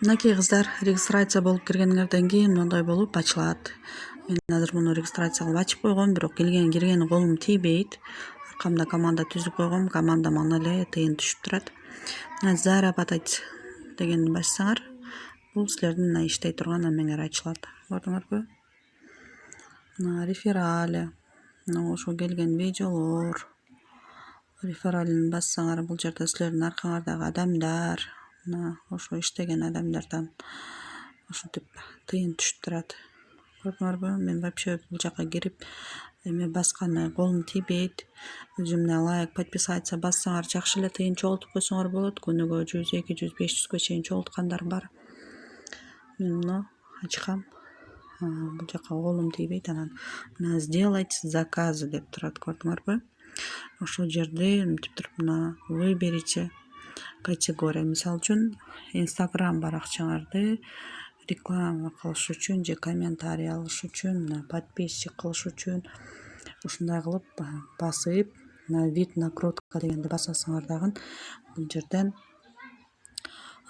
Мынакей кыздар, регистрация болуп киргениңерден кийин мындай болуп ачылат. Мен азыр муну регистрация кылып ачып койгом, бирок киргени колум тийбейт. Аркамда команда түзүп койгом, командаман эле тыйын түшүп турат. Мына зарабатать дегенди бассаңар, бул силердин мына иштей турган эмеңер ачылат. Көрдүңөрбү? Мына реферали, мына ошо келген видеолор. Рефералин бассаңар, бул жерде силердин аркаңардагы адамдар, мына ошо иштеген адамдардан ушинтип тыйын түшүп турат. Көрдүңөрбү? Мен вообще бул жака кирип эме басканы колум тийбейт. Өзүмне лайк, подписаться бассаңар жакшы эле тыйын чогултуп койсоңор болот. Күнүгө 100, 200, 500 чейин чогулткандар бар. Мен муну ачкам. Бул жака колум тийбейт. Анан мына сделайте заказы деп турат, көрдүңөрбү? Ошол жерде мынтип туруп мына выберите категория. Мисалы үчүн Instagram баракчаңарды реклама кылыш үчүн же комментарий алыш үчүн, мына подписчик кылыш үчүн ушундай кылып басып, мына вид накрутка дегенди басасыңар дагы бул жерден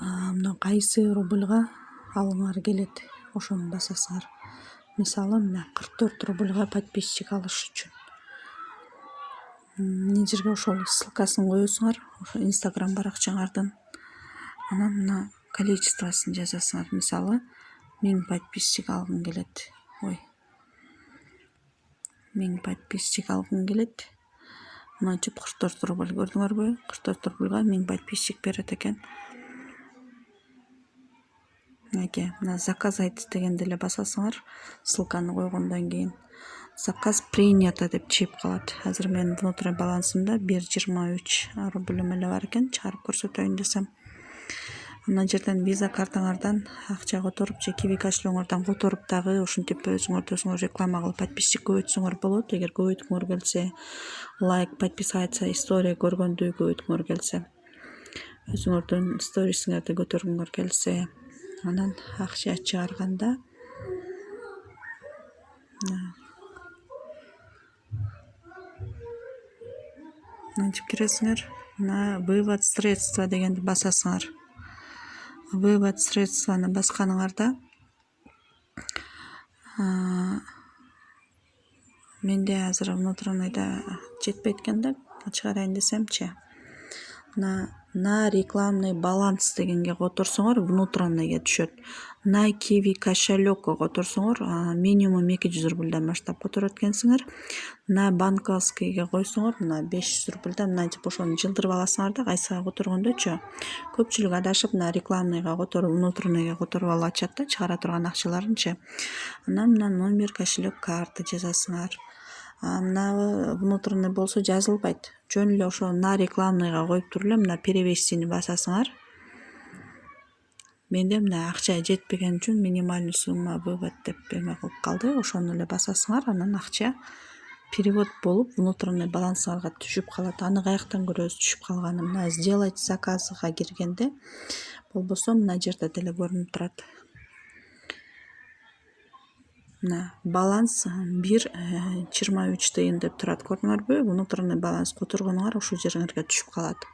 мына кайсы рубльга алыңар келет, ошону басасыңар. Мисалы мына 44 рубльга подписчик алыш үчүн. Мына жерге ошол ссылкасын коесуңар, ошо Instagram баракчаңардын. Анан мына количествосын жазасыңар. Мисалы 1000 подписчик алгым келет. 1000 подписчик алгым келет. Мынантип 44 рубль, көрдүңөрбү? 44 рубльга 1000 подписчик берет экен. Мынакей, мына заказать дегенди эле басасыңар, ссылканы койгондон кийин. Заказ принято деп чыгып калат. Азыр менин внутренний балансымда 1,23 рубльм эле бар экен, чыгарып көрсөтөйүн десем. Мына жерден виза картаңардан акча которуп же киви кошелегиңерден которуп дагы ушинтип өзүңөр реклама кылып подписчик көбөйтсөңөр болот. Эгер көбөйткүңөр келсе, лайк, подписаться, история көргөндү көбөйткүңөр келсе, өзүңөрдүн сторисиңерди көтөргүңөр келсе, анан акча чыгарганда мынтип киресиңер. Мына вывод средства дегенди басасыңар. Вывод средстваны басканыңарда менде азыр внутренныйда жетпейт экен да, чыгарайын десемчи. На рекламный баланс дегенге которсоңор внутренныйге түшөт. На киви кошелекке которсоңор минимум 200 рубльдан баштап которот экенсиңер. На банковскийге койсоңор мына 500 рубльдан мынантип ошону жылдырып аласыңар да, кайсыга которгондочу. Көпчүлүк адашып мына рекламныйга которуп, внутренныйге которуп алып ачат да, чыгара турган акчаларынчы. Анан мына номер кошелек карты жазасыңар. Мына внутренний болсо жазылбайт. Жөн эле ошо на рекламныйга коюп туруп эле мына перевестини басасыңар. Менде мына акча жетпеген үчүн минимальный сумма вывод деп эме кылып калды. Ошону эле басасыңар, анан акча перевод болуп внутренний балансыңарга түшүп калат. Аны каяктан көрөбүз түшүп калганын? Мына сделать заказга киргенде, болбосо мына жерде деле көрүнүп турат. Мына баланс 1,23 тыйын деп турат, көрдүңөрбү? Внутренний баланс которгонуңар ушул жериңерге түшүп калат.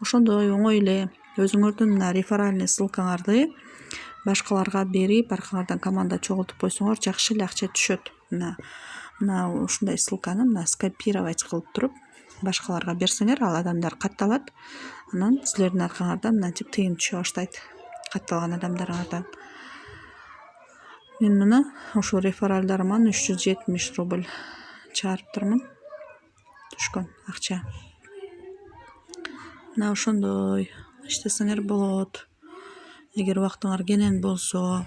Ошондой оңой эле өзүңөрдүн мына реферальный ссылкаңарды башкаларга берип, аркаңардан команда чогултуп койсоңор жакшы эле акча түшөт. Мына ушундай ссылканы мына скопировать кылып туруп башкаларга берсеңер, ал адамдар катталат. Анан силердин аркаңардан мынантип тыйын түшө баштайт, катталган адамдарыңардан. Мен мына ошо рефералдарыман 370 рубль чыгарып турмун, түшкөн акча. Мына ошондой иштесеңер болот. Эгер убактыңар кенен болсо,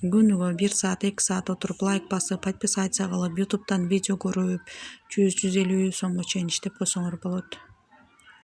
күнүгө 1 саат, 2 саат отуруп лайк басып, подписаться кылып, YouTube'дан видео көрүп, 100-150 сомго чейин иштеп койсоңор болот.